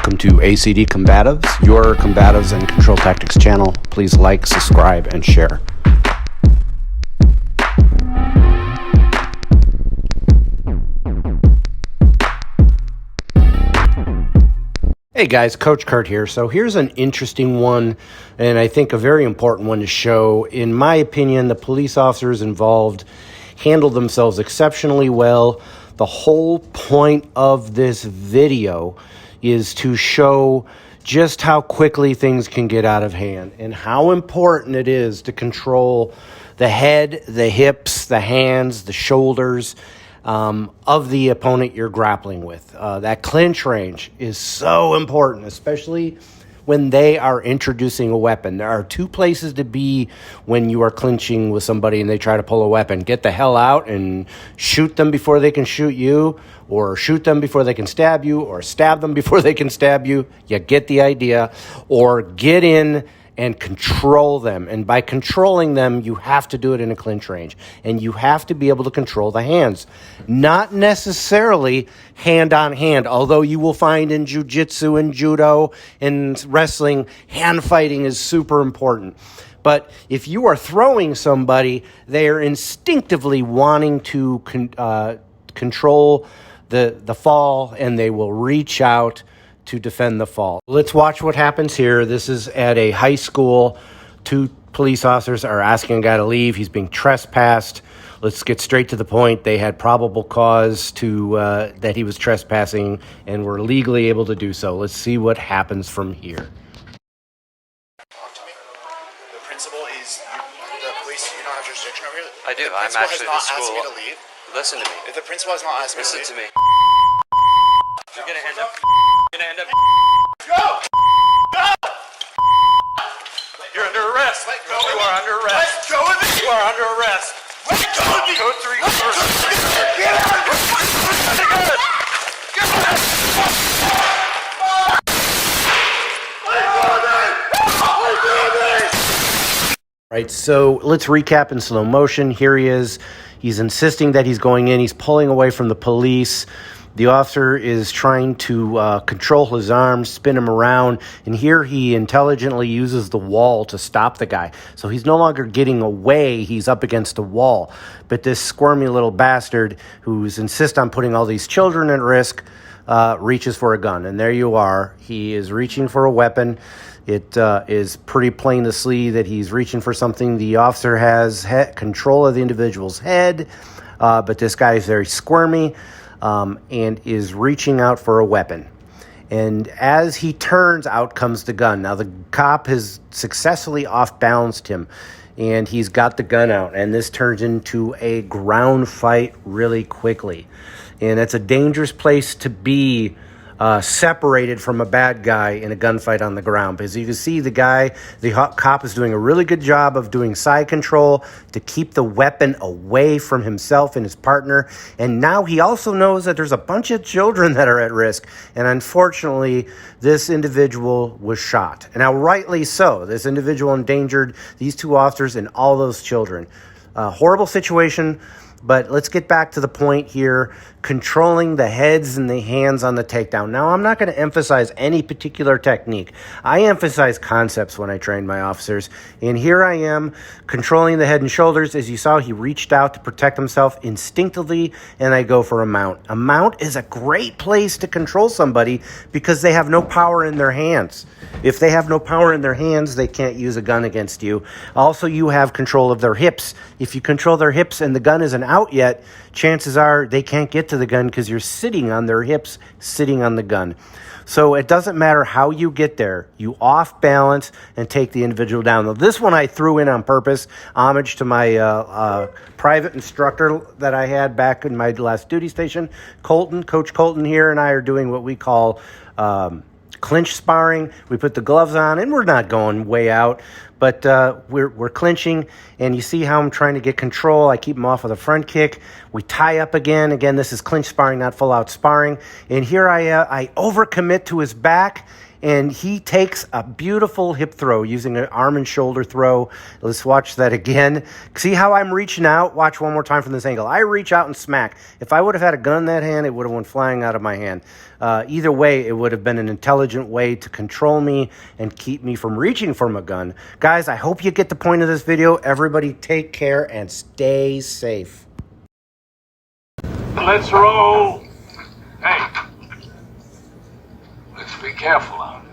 Welcome to ACD Combatives, your combatives and control tactics channel. Please like, subscribe, and share. Hey guys, Coach Kurt here. So here's an interesting one, and I think a very important one to show. In my opinion, the police officers involved handled themselves exceptionally well. The whole point of this video is to show just how quickly things can get out of hand and how important it is to control the head, the hips, the hands, the shoulders of the opponent you're grappling with. That clinch range is so important, especially when they are introducing a weapon. There are two places to be when you are clinching with somebody and they try to pull a weapon. Get the hell out and shoot them before they can shoot you, or shoot them before they can stab you, or stab them before they can stab you. You get the idea. Or get in and control them. And by controlling them, you have to do it in a clinch range. And you have to be able to control the hands. Not necessarily hand on hand, although you will find in jiu-jitsu and judo and wrestling, hand fighting is super important. But if you are throwing somebody, they are instinctively wanting to control the fall, and they will reach out to defend the fall. Let's watch what happens here. This is at a high school. Two police officers are asking a guy to leave. He's being trespassed. Let's get straight to the point. They had probable cause to that he was trespassing and were legally able to do so. Let's see what happens from here. The principal is the police. You don't have jurisdiction over here. I do. The I'm principal actually has the not asked school. me to leave. Listen to me. If the principal has not asked me Listen to to leave, me. You're gonna end up. You're gonna end up. Go! Go! You're under arrest. Let go of You me. are under arrest. Let go of me. You are under arrest. Let go of me. Code 3 first. Get out of here. Right, so let's recap in slow motion. Here he is. He's insisting that he's going in. He's pulling away from the police. The officer is trying to control his arms, spin him around, and here he intelligently uses the wall to stop the guy. So he's no longer getting away, he's up against a wall. But this squirmy little bastard who's insist on putting all these children at risk reaches for a gun. And there you are. He is reaching for a weapon. It is pretty plain to see that he's reaching for something. The officer has control of the individual's head, but this guy is very squirmy. And is reaching out for a weapon. And as he turns, out comes the gun. Now, the cop has successfully off-balanced him, and he's got the gun out. And this turns into a ground fight really quickly. And it's a dangerous place to be separated from a bad guy in a gunfight on the ground. Because you can see the cop is doing a really good job of doing side control to keep the weapon away from himself and his partner. And now he also knows that there's a bunch of children that are at risk. And unfortunately, this individual was shot. And now rightly so. This individual endangered these two officers and all those children. Horrible situation. But let's get back to the point here, controlling the heads and the hands on the takedown. Now, I'm not going to emphasize any particular technique. I emphasize concepts when I train my officers. And here I am controlling the head and shoulders. As you saw, he reached out to protect himself instinctively, and I go for a mount. A mount is a great place to control somebody because they have no power in their hands. If they have no power in their hands, they can't use a gun against you. Also, you have control of their hips. If you control their hips and the gun isn't out yet, chances are they can't get to the gun because you're sitting on their hips, sitting on the gun. So it doesn't matter how you get there. You off balance and take the individual down. Now, this one I threw in on purpose, homage to my private instructor that I had back in my last duty station, Colton. Coach Colton here and I are doing what we call clinch sparring. We put the gloves on, and we're not going way out, but we're clinching, and you see how I'm trying to get control. I keep him off with a front kick. We tie up again. Again, this is clinch sparring, not full-out sparring. And here I overcommit to his back, and he takes a beautiful hip throw using an arm and shoulder throw. Let's watch that again. See how I'm reaching out? Watch one more time from this angle. I reach out and smack. If I would have had a gun in that hand, it would have went flying out of my hand. Either way, it would have been an intelligent way to control me and keep me from reaching for my gun. Guys, I hope you get the point of this video. Everybody take care and stay safe. Let's roll. Hey, let's be careful out.